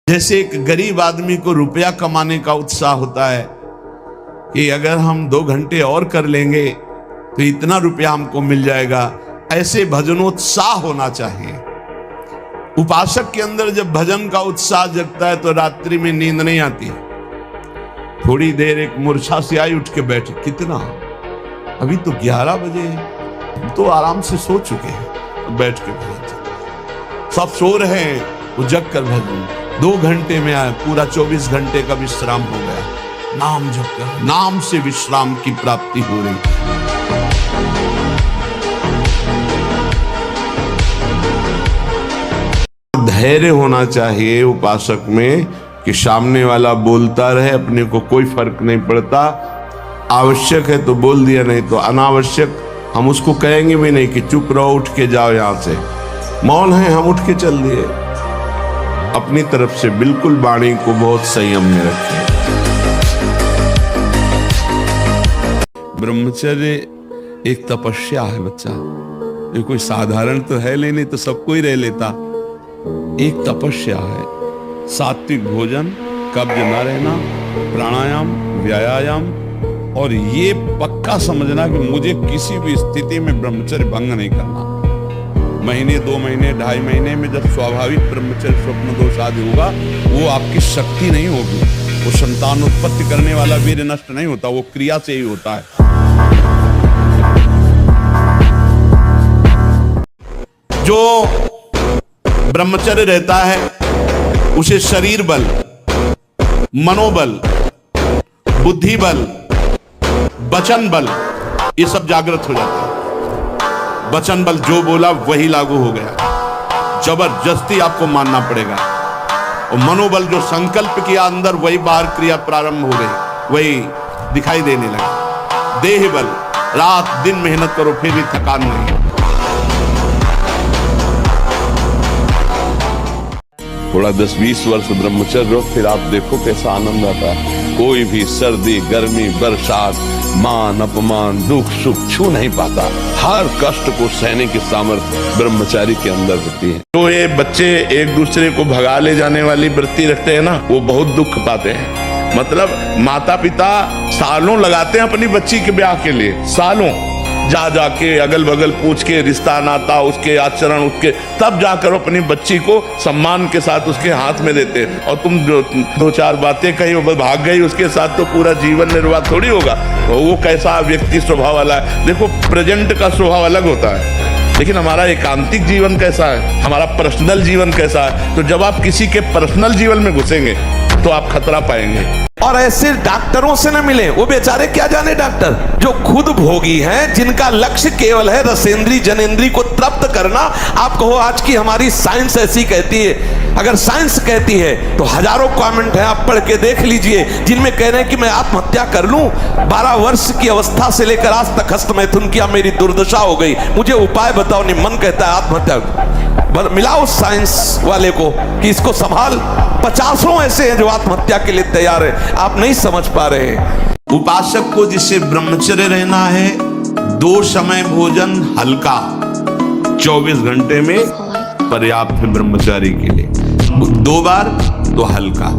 जैसे एक गरीब आदमी को रुपया कमाने का उत्साह होता है कि अगर हम 2 घंटे और कर लेंगे तो इतना रुपया हमको मिल जाएगा, ऐसे भजनोत्साह होना चाहिए। उपासक के अंदर जब भजन का उत्साह जगता है तो रात्रि में नींद नहीं आती। थोड़ी देर एक मूर्छा से आई, उठ के बैठे, कितना अभी तो 11 बजे, तो आराम से सो चुके हैं, बैठ के भजन, सब सो रहे हैं, वो जग कर भजन 2 घंटे में आए, पूरा 24 घंटे का विश्राम हो गया। नाम जप कर, नाम से विश्राम की प्राप्ति हो रही। धैर्य होना चाहिए उपासक में कि सामने वाला बोलता रहे, अपने को कोई फर्क नहीं पड़ता। आवश्यक है तो बोल दिया, नहीं तो अनावश्यक हम उसको कहेंगे भी नहीं कि चुप रहो, उठ के जाओ यहां से। मौन है, हम उठ के चल दिए। अपनी तरफ से बिल्कुल वाणी को बहुत संयम में रखें। ब्रह्मचर्य एक तपस्या है बच्चा, ये कोई साधारण तो है नहीं तो सबको ही रह लेता। एक तपस्या है। सात्विक भोजन, कब्ज न रहना, प्राणायाम, व्यायाम, और ये पक्का समझना कि मुझे किसी भी स्थिति में ब्रह्मचर्य भंग नहीं करना। महीने, 2 महीने, 2.5 महीने में जब स्वाभाविक ब्रह्मचर्य स्वप्न दोष आदि होगा, वो आपकी शक्ति नहीं होगी। वो संतान उत्पत्ति करने वाला वीर्य नष्ट नहीं होता, वो क्रिया से ही होता है। जो ब्रह्मचर्य रहता है उसे शरीर बल, मनोबल, बुद्धि बल, वचन बल, ये सब जागृत हो जाता है। वचन बल जो बोला वही लागू हो गया, जबरदस्ती आपको मानना पड़ेगा। और मनोबल जो संकल्प किया अंदर, वही बाहर क्रिया प्रारंभ हो गई, वही दिखाई देने लगा। देह बल, रात दिन मेहनत करो फिर भी थकान नहीं। थोड़ा 10-20 वर्ष ब्रह्मचर्य रहो, फिर आप देखो कैसा आनंद आता है। कोई भी सर्दी, गर्मी, बरसात, मान अपमान, दुख सुख छू नहीं पाता। हर कष्ट को सहने की सामर्थ्य ब्रह्मचारी के अंदर होती है। तो ये बच्चे एक दूसरे को भगा ले जाने वाली वृत्ति रखते हैं ना, वो बहुत दुख पाते हैं। मतलब माता पिता सालों लगाते हैं अपनी बच्ची के ब्याह के लिए, सालों जा जाके अगल बगल पूछ के, रिश्ता नाता, उसके आचरण, उसके, तब जाकर अपनी बच्ची को सम्मान के साथ उसके हाथ में देते। और तुम 2-4 बातें कही वो भाग गई, उसके साथ तो पूरा जीवन निर्वाह थोड़ी होगा। तो वो कैसा व्यक्ति स्वभाव वाला है। देखो, प्रेजेंट का स्वभाव अलग होता है, लेकिन हमारा एकांतिक जीवन कैसा है, हमारा पर्सनल जीवन कैसा है। तो जब आप किसी के पर्सनल जीवन में घुसेंगे तो आप खतरा पाएंगे। और ऐसे डॉक्टरों से न मिले, वो बेचारे क्या जाने डॉक्टर, जो खुद भोगी हैं, जिनका लक्ष्य केवल है रसेंद्री जनेंद्री को तृप्त करना। आप कहो आज की हमारी साइंस ऐसी कहती है, अगर साइंस कहती है तो हजारों कमेंट है, आप पढ़ के देख लीजिए, जिनमें कह रहे हैं कि मैं आत्महत्या कर लूं। 12 वर्ष की अवस्था से लेकर आज तक हस्त मैथुन किया, मेरी दुर्दशा हो गई, मुझे उपाय बताओ। नहीं, मन कहता है आत्महत्या। मिलाओ साइंस वाले को कि इसको संभाल। 50 ऐसे हैं जो आत्महत्या के लिए तैयार है, आप नहीं समझ पा रहे। उपासक को जिसे ब्रह्मचर्य रहना है, 2 समय भोजन हल्का 24 घंटे में पर्याप्त है ब्रह्मचारी के लिए। 2 बार तो हल्का,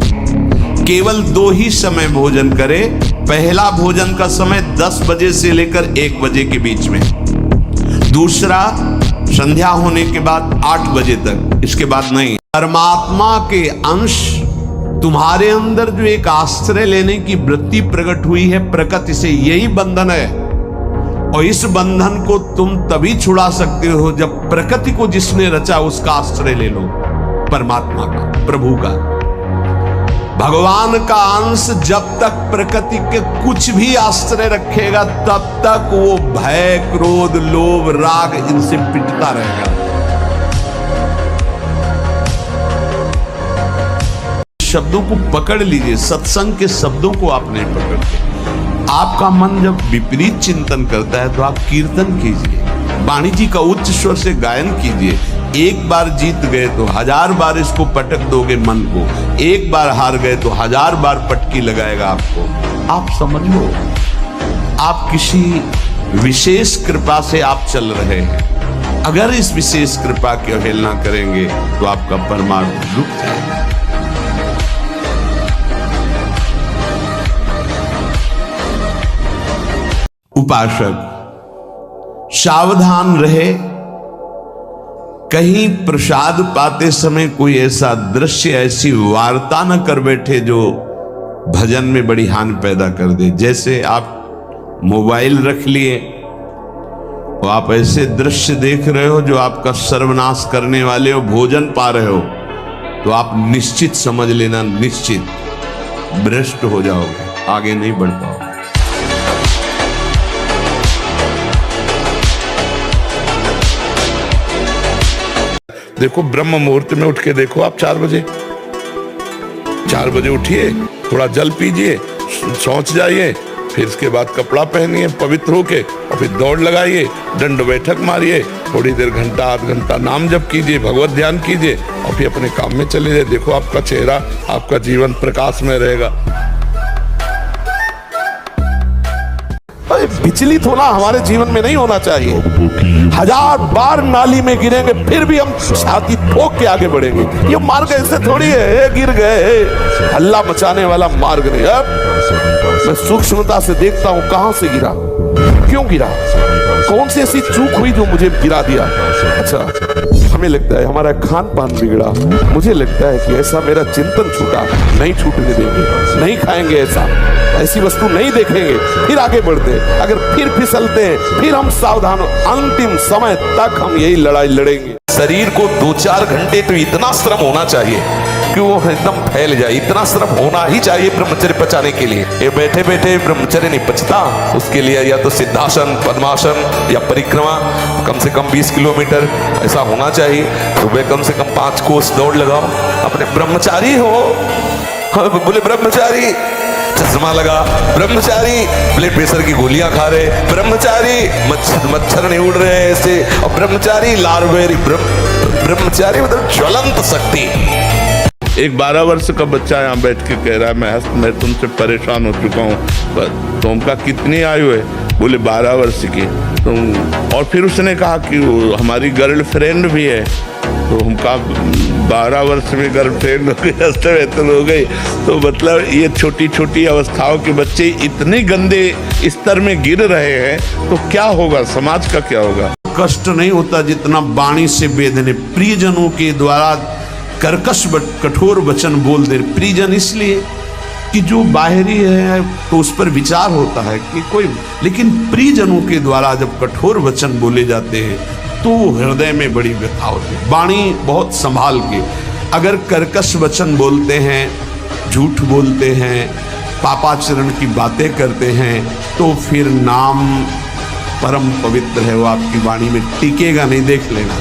केवल 2 ही समय भोजन करे। पहला भोजन का समय 10 बजे से लेकर 1 बजे के बीच में, दूसरा संध्या होने के बाद 8 बजे तक, इसके बाद नहीं। परमात्मा के अंश तुम्हारे अंदर जो एक आश्रय लेने की वृत्ति प्रकट हुई है, प्रकृति से, यही बंधन है। और इस बंधन को तुम तभी छुड़ा सकते हो जब प्रकृति को जिसने रचा उसका आश्रय ले लो, परमात्मा का, प्रभु का। भगवान का अंश जब तक प्रकृति के कुछ भी आश्रय रखेगा, तब तक वो भय, क्रोध, लोभ, राग इनसे पिटता रहेगा। शब्दों को पकड़ लीजिए, सत्संग के शब्दों को आप नहीं पकड़ते। आपका मन जब विपरीत चिंतन करता है तो आप कीर्तन कीजिए, वाणी जी का उच्च स्वर से गायन कीजिए। एक बार जीत गए तो 1000 बार इसको पटक दोगे मन को, एक बार हार गए तो 1000 बार पटकी लगाएगा आपको। आप समझ लो, आप किसी विशेष कृपा से आप चल रहे हैं। अगर इस विशेष कृपा की अवहेलना करेंगे तो आपका परमार्थ रुक जाएगा। उपासक सावधान रहे, कहीं प्रसाद पाते समय कोई ऐसा दृश्य, ऐसी वार्ता न कर बैठे जो भजन में बड़ी हानि पैदा कर दे। जैसे आप मोबाइल रख लिए और आप ऐसे दृश्य देख रहे हो जो आपका सर्वनाश करने वाले हो, भोजन पा रहे हो, तो आप निश्चित समझ लेना, निश्चित भ्रष्ट हो जाओगे, आगे नहीं बढ़ पाओगे। देखो ब्रह्म मुहूर्त में उठ के देखो आप 4 बजे उठिए, थोड़ा जल पीजिए, शौच जाइए, फिर इसके बाद कपड़ा पहनिए पवित्र होके, और फिर दौड़ लगाइए, दंड बैठक मारिए, थोड़ी देर घंटा आध घंटा नाम जप कीजिए, भगवत ध्यान कीजिए, और फिर अपने काम में चले जाइए। देखो आपका चेहरा, आपका जीवन प्रकाश में रहेगा। विचलित होना हमारे जीवन में नहीं होना चाहिए। 1000 बार नाली में गिरेंगे फिर भी हम छाती ठोक के आगे बढ़ेंगे। ये मार्ग ऐसे थोड़ी है, गिर गए, हल्ला मचाने वाला मार्ग नहीं। अब मैं सूक्ष्मता से देखता हूं कहां से गिरा, क्यों गिरा, कौन सी ऐसी चूक हुई जो मुझे गिरा दिया। अच्छा, हमें लगता है हमारा खान पान बिगड़ा, मुझे लगता है कि ऐसा मेरा चिंतन छूटा, नहीं छूटने देंगे, नहीं खाएंगे ऐसा, ऐसी वस्तु नहीं देखेंगे, फिर आगे बढ़ते। अगर फिर फिसलते हैं, फिर हम सावधान, अंतिम समय तक हम यही लड़ाई लड़ेंगे। शरीर को 2-4 घंटे तो इतना श्रम होना चाहिए कि वो एकदम फैल जाए, इतना श्रम होना ही चाहिए ब्रह्मचर्य पचाने के लिए। ये बैठे बैठे ब्रह्मचर्य नहीं पचता, उसके लिए या तो सिद्धासन, पद्मासन या परिक्रमा कम से कम 20 किलोमीटर ऐसा होना चाहिए। सुबह कम से कम 5 कोस दौड़ लगाओ। अपने ब्रह्मचारी हो, बोले ब्रह्मचारी चश्मा लगा, ब्रह्मचारी ब्लड प्रेशर की गोलियां खा रहे, ब्रह्मचारी मच्छर नहीं उड़ रहे ऐसे, और ब्रह्मचारी लार्वेरी, ब्रह्मचारी मतलब ज्वलंत शक्ति। एक 12 वर्ष का बच्चा यहाँ बैठ के कह रहा है मैं तुमसे परेशान हो चुका हूँ। तो उनका कितनी आयु है? बोले 12 वर्ष की। तो और फिर उसने कहा कि हमारी गर्लफ्रेंड भी है। तो उनका 12 वर्ष में गर्लफ्रेंड हो गई, हो गई। तो मतलब ये छोटी छोटी अवस्थाओं के बच्चे इतने गंदे स्तर में गिर रहे हैं, तो क्या होगा, समाज का क्या होगा? कष्ट नहीं होता जितना वाणी से वेदने, प्रियजनों के द्वारा कर्कश कठोर वचन बोल दे। प्रियजन इसलिए कि जो बाहरी है तो उस पर विचार होता है कि कोई, लेकिन प्रियजनों के द्वारा जब कठोर वचन बोले जाते हैं तो हृदय में बड़ी व्यथा होती है। वाणी बहुत संभाल के, अगर कर्कश वचन बोलते हैं, झूठ बोलते हैं, पापाचरण की बातें करते हैं, तो फिर नाम परम पवित्र है, वो आपकी वाणी में टिकेगा नहीं, देख लेना।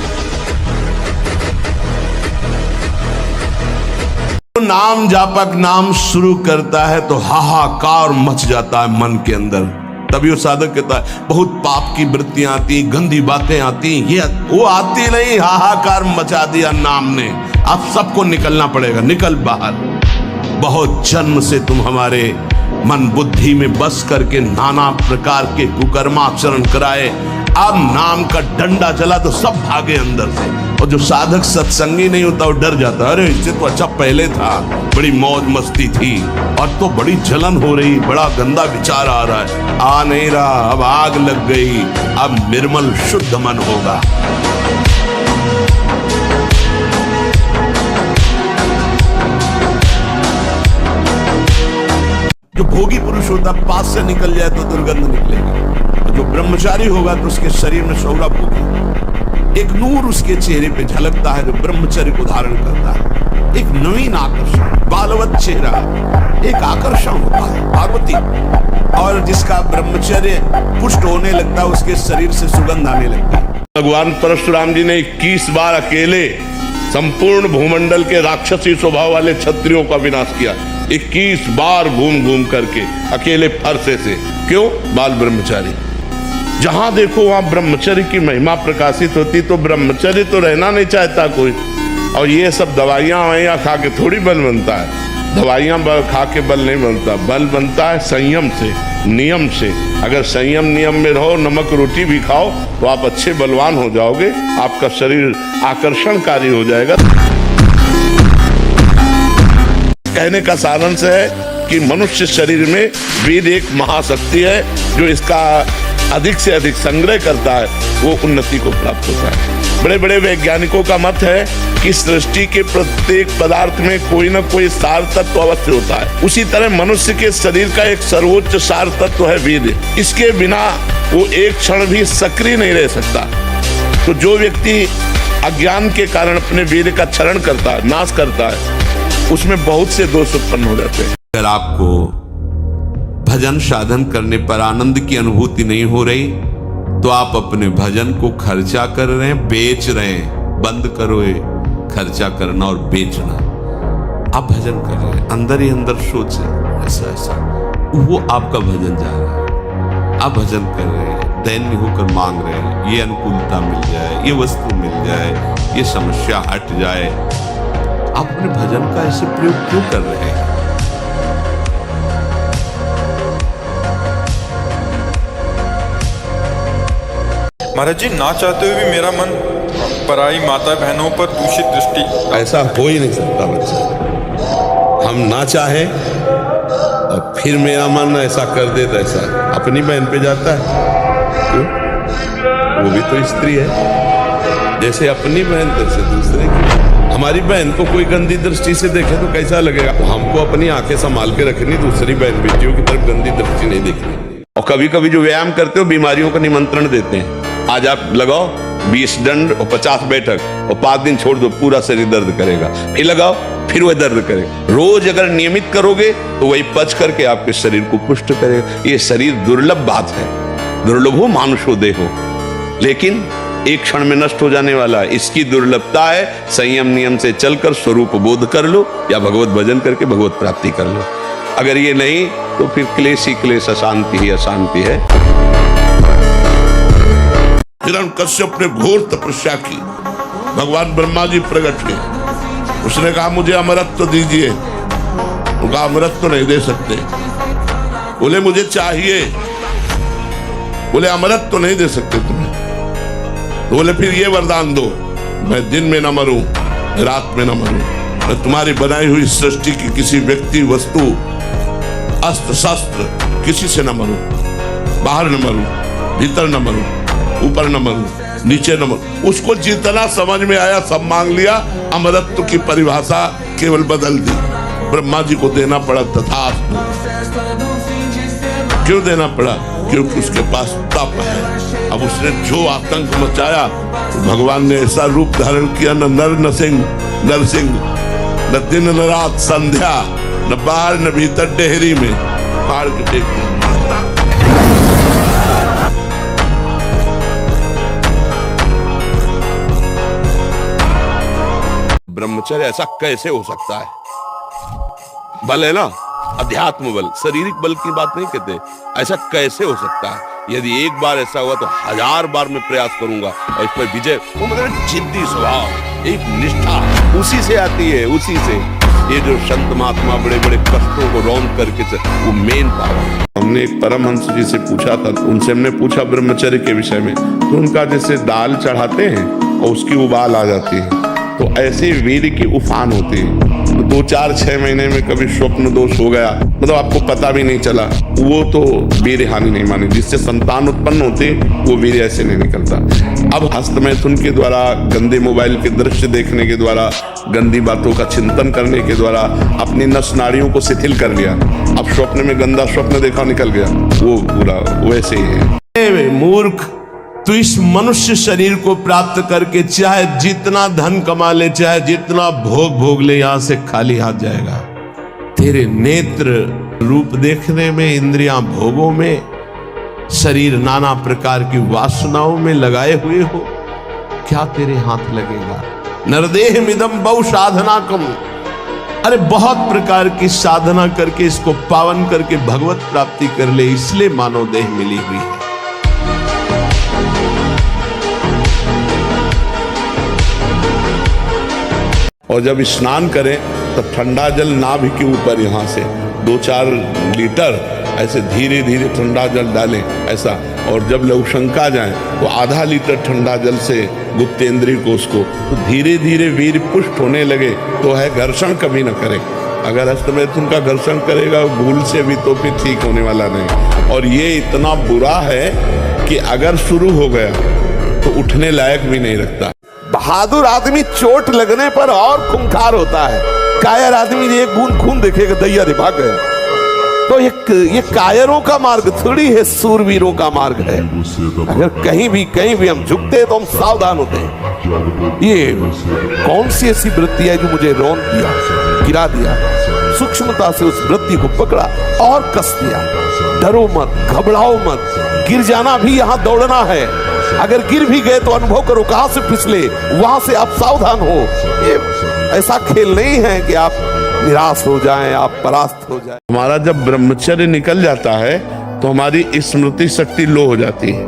नाम जापक नाम शुरू करता है तो हाहाकार मच जाता है मन के अंदर। तभी वो साधक कहता है बहुत पाप की वृत्तियां आती, गंदी बातें आती, ये वो आती नहीं, हाहाकार मचा दिया नाम ने। अब सबको निकलना पड़ेगा, निकल बाहर। बहुत जन्म से तुम हमारे मन बुद्धि में बस करके नाना प्रकार के कुकर्माचरण कराए, अब नाम का डंडा चला तो सब भागे अंदर से। और जो साधक सत्संगी नहीं होता वो डर जाता, अरे इससे तो अच्छा पहले था, बड़ी मौज मस्ती थी, और तो बड़ी जलन हो रही, बड़ा गंदा विचार आ रहा है। आ नहीं रहा, अब आग लग गई, अब निर्मल शुद्ध मन होगा। जो भोगी पुरुष होता पास से निकल जाए तो दुर्गंध निकलेगी, जो ब्रह्मचारी होगा तो उसके शरीर में सौरभ होगी, एक नूर उसके चेहरे पे झलकता है जो ब्रह्मचर्य को धारण करता है। एक नवीन आकर्षण, बालवत चेहरा, एक आकर्षण होता है पार्वती। और जिसका ब्रह्मचर्य पुष्ट होने लगता है उसके शरीर से सुगंध आने लगता है। भगवान परशुराम जी ने 21 बार अकेले संपूर्ण भूमंडल के राक्षसी स्वभाव वाले क्षत्रियों का विनाश किया। 21 बार घूम घूम करके अकेले फरसे से। क्यों? बाल ब्रह्मचारी। जहां देखो वहां ब्रह्मचर्य की महिमा प्रकाशित होती। तो ब्रह्मचर्य तो रहना नहीं चाहता कोई। और ये सब दवाइयां ववाइयां खा के थोड़ी बल बनता है। दवाइयां खा के बल नहीं बनता, बल बनता है संयम से, नियम से। अगर संयम नियम में रहो, नमक रोटी भी खाओ, तो आप अच्छे बलवान हो जाओगे, आपका शरीर आकर्षणकारी हो जाएगा। कहने का सारांश है कि मनुष्य शरीर में वेद एक महाशक्ति है जो इसका अधिक से अधिक संग्रह करता है वो उन्नति को प्राप्त होता है। बड़े बड़े वैज्ञानिकों का मत है कि सृष्टि के प्रत्येक पदार्थ में कोई ना कोई सार तत्व अवश्य होता है। उसी तरह मनुष्य के शरीर का एक सर्वोच्च सार तत्व है वीर्य। इसके बिना वो एक क्षण भी सक्रिय नहीं रह सकता। तो जो व्यक्ति अज्ञान के कारण अपने वीर्य का क्षरण करता है, नाश करता है, उसमें बहुत से दोष उत्पन्न हो जाते हैं। अगर आपको भजन साधन करने पर आनंद की अनुभूति नहीं हो रही तो आप अपने भजन को खर्चा कर रहे हैं, बेच रहे हैं। बंद करो ये खर्चा करना और बेचना। आप भजन कर रहे हैं, अंदर ही अंदर सोच ऐसा ऐसा, वो आपका भजन जा रहा है। आप भजन कर रहे हैं, दैन्य होकर मांग रहे हैं, ये अनुकूलता मिल जाए, ये वस्तु मिल जाए, ये समस्या हट जाए। आप अपने भजन का ऐसे प्रयोग क्यों कर रहे हैं? महाराज जी, ना चाहते हुए भी मेरा मन पराई माता बहनों पर दूषित दृष्टि। ऐसा हो ही नहीं सकता बच्चा। हम ना चाहे और फिर मेरा मन ऐसा कर दे तो ऐसा अपनी बहन पे जाता है। क्यों? वो भी तो स्त्री है, जैसे अपनी बहन तैसे दूसरे की। हमारी बहन को कोई गंदी दृष्टि से देखे तो कैसा लगेगा? हमको अपनी आंखें संभाल के रखनी, दूसरी बहन बेटियों की तरफ गंदी दृष्टि नहीं देखनी। और कभी कभी जो व्यायाम करते हो बीमारियों का निमंत्रण देते हैं। आज आप लगाओ 20 दंड और 50 बैठक और 5 दिन छोड़ दो, पूरा शरीर दर्द करेगा। फिर लगाओ, फिर वह दर्द करेगा। रोज अगर नियमित करोगे तो वही पच करके आपके शरीर को पुष्ट करेगा। ये शरीर दुर्लभ बात है, दुर्लभ हो मानुषो देहो, लेकिन एक क्षण में नष्ट हो जाने वाला है। इसकी दुर्लभता है संयम नियम से चलकर स्वरूप बोध कर लो या भगवत भजन करके भगवत प्राप्ति कर लो। अगर ये नहीं तो फिर क्लेश ही क्लेश, अशांति ही अशांति है। हिरण्यकश्यप ने घोर तपस्या की, भगवान ब्रह्मा जी प्रकट हुए। उसने कहा मुझे अमरत्व दीजिए। उनका अमरत्व नहीं दे सकते। बोले मुझे चाहिए। बोले अमरत्व नहीं दे सकते तुम्हें। तो बोले फिर ये वरदान दो, मैं दिन में न मरूं, रात में न मरूं, मैं तुम्हारी बनाई हुई सृष्टि की किसी व्यक्ति, वस्तु, अस्त्र शस्त्र किसी से न मरूं, बाहर न मरूं, भीतर न मरूं, ऊपर न मरूं, नीचे न मरूं। उसको जितना समझ में आया सब मांग लिया। अमरत्व की परिभाषा केवल बदल दी। ब्रह्मा जी को देना पड़ा तथास्तु। क्यों देना पड़ा? क्योंकि उसके पास तप है। अब उसने जो आतंक मचाया तो भगवान ने ऐसा रूप धारण किया, न नर न सिंह, नरसिंह, न दिन न रात संध्या, न बाहर न भीतर, डेहरी में फाड़ के टेक दिया। ब्रह्मचर्य ऐसा कैसे हो सकता है? बल है ना, अध्यात्म बल, शारीरिक बल की बात नहीं कहते। ऐसा कैसे हो सकता है? यदि एक बार ऐसा हुआ तो 1000 बार मैं प्रयास करूंगा और इस पर विजय। वो मतलब जिद्दी स्वभाव, एक निष्ठा उसी से आती है, उसी से। ये जो संत महात्मा बड़े बड़े कष्टों को रौंद करके वो मेन पावर। हमने एक परमहंस जी से पूछा था, उनसे हमने पूछा ब्रह्मचर्य के विषय में, तो उनका जैसे दाल चढ़ाते हैं और उसकी उबाल आ जाती है, तो ऐसे वीर की उफान होती है। तो 2, 4, 6 महीने में कभी स्वप्न दोष हो गया, मतलब आपको पता भी नहीं चला, वो तो वीर हानि नहीं मानी। जिससे संतान उत्पन्न होते वो वीर ऐसे नहीं निकलता। अब हस्तमैथुन के द्वारा, गंदे मोबाइल के दृश्य देखने के द्वारा, गंदी बातों का चिंतन करने के द्वारा अपनी नस नाड़ियों को शिथिल कर लिया। अब स्वप्न में गंदा स्वप्न देखा, निकल गया, वो पूरा वैसे ही है। मूर्ख, तो इस मनुष्य शरीर को प्राप्त करके चाहे जितना धन कमा ले, चाहे जितना भोग भोग ले, यहां से खाली हाथ जाएगा। तेरे नेत्र रूप देखने में, इंद्रियां भोगों में, शरीर नाना प्रकार की वासनाओं में लगाए हुए हो, क्या तेरे हाथ लगेगा? नरदेह मिदम बहु साधना कम। अरे बहुत प्रकार की साधना करके इसको पावन करके भगवत प्राप्ति कर ले, इसलिए मानव देह मिली हुई है। और जब स्नान करें तो ठंडा जल नाभि के ऊपर यहाँ से 2-4 लीटर ऐसे धीरे धीरे ठंडा जल डालें ऐसा। और जब लघुशंका जाए तो आधा लीटर ठंडा जल से गुप्तेंद्रिय कोष को, तो धीरे धीरे वीर पुष्ट होने लगे तो है घर्षण कभी न करे। अगर हस्तमैथुन का घर्षण करेगा भूल से भी तो फिर ठीक होने वाला नहीं। और ये इतना बुरा है कि अगर शुरू हो गया तो उठने लायक भी नहीं रखता। बहादुर आदमी चोट लगने पर और खूंखार होता है, कायर आदमी ने एक बूंद खून देखेगा दैया रे भाग गया। तो ये कायरों का मार्ग थोड़ी है, सूरवीरों का मार्ग है। अगर कहीं भी हम झुकते हैं तो हम सावधान होते हैं। ये कौन सी ऐसी वृत्ति है जो मुझे रौंद दिया, गिरा दिया? सूक्ष्मता से उस वृत्ति को पकड़ा और कस दिया। डरो मत, घबराओ मत, गिर जाना भी यहाँ दौड़ना है। अगर गिर भी गए तो अनुभव करो कहां से फिसले, वहां से आप सावधान हो। ये ऐसा खेल नहीं है कि आप निराश हो जाएं, आप परास्त हो जाएं। हमारा जब ब्रह्मचर्य निकल जाता है तो हमारी स्मृति शक्ति लो हो जाती है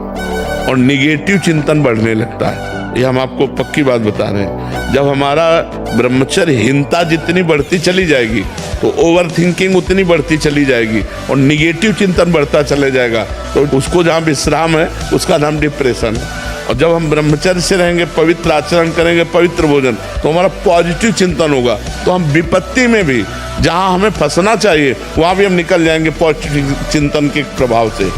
और निगेटिव चिंतन बढ़ने लगता है। ये हम आपको पक्की बात बता रहे हैं। जब हमारा ब्रह्मचर्यहीनता जितनी बढ़ती चली जाएगी तो ओवर थिंकिंग उतनी बढ़ती चली जाएगी और निगेटिव चिंतन बढ़ता चले जाएगा। तो उसको जहाँ विश्राम है उसका नाम डिप्रेशन है। और जब हम ब्रह्मचर्य से रहेंगे, पवित्र आचरण करेंगे, पवित्र भोजन, तो हमारा पॉजिटिव चिंतन होगा। तो हम विपत्ति में भी जहाँ हमें फंसना चाहिए वहाँ भी हम निकल जाएंगे पॉजिटिव चिंतन के प्रभाव से।